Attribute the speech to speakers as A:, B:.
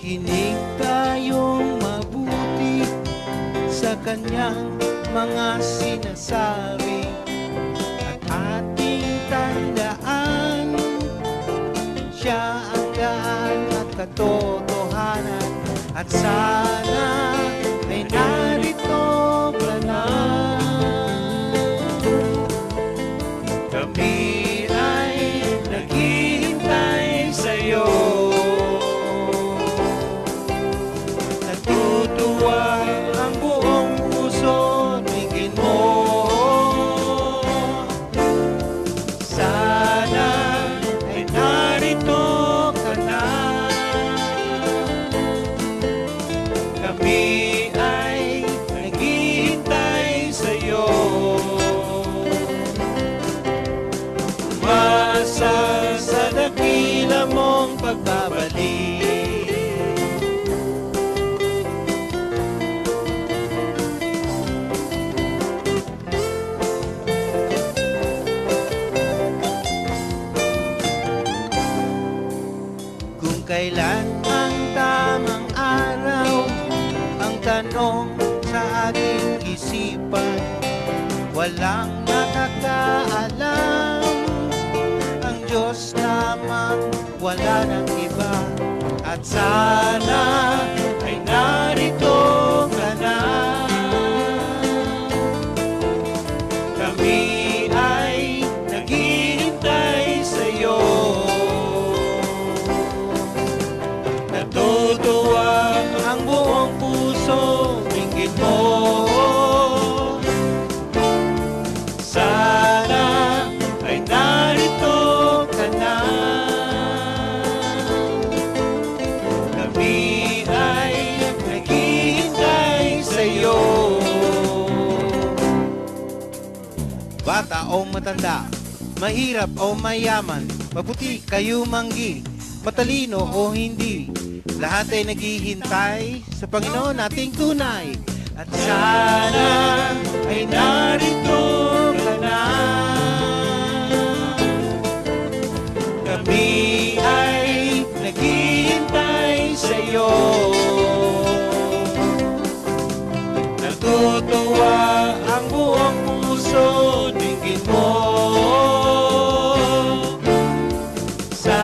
A: Makinig tayong mabuti sa kanyang mga sinasabi at ating tandaan, siya ang daan at katotohanan, at sana ay narito ka na. Kami ay naghihintay sa'yo. Natutuwa ang buong puso, tingin mo. Sana ay narito ka na. Kami ay naghihintay sa'yo. Umasa sa dakila mong pagbabalik. Kung kailan ang tamang araw, ang tanong sa ating isipan, walang nakakaalam. Ang Diyos lamang, wala nang iba. At sana ay narito ka na. Kami ay naghihintay sa'yo. Natutuwa ang buong puso, tingin mo. Sana ay narito ka na. Kami ay naghihintay sa'yo. Bata o matanda, mahirap o mayaman, maputi kayo manggi, matalino o hindi, lahat ay naghihintay sa Panginoon nating tunay. At sana ay narito ka na. Kami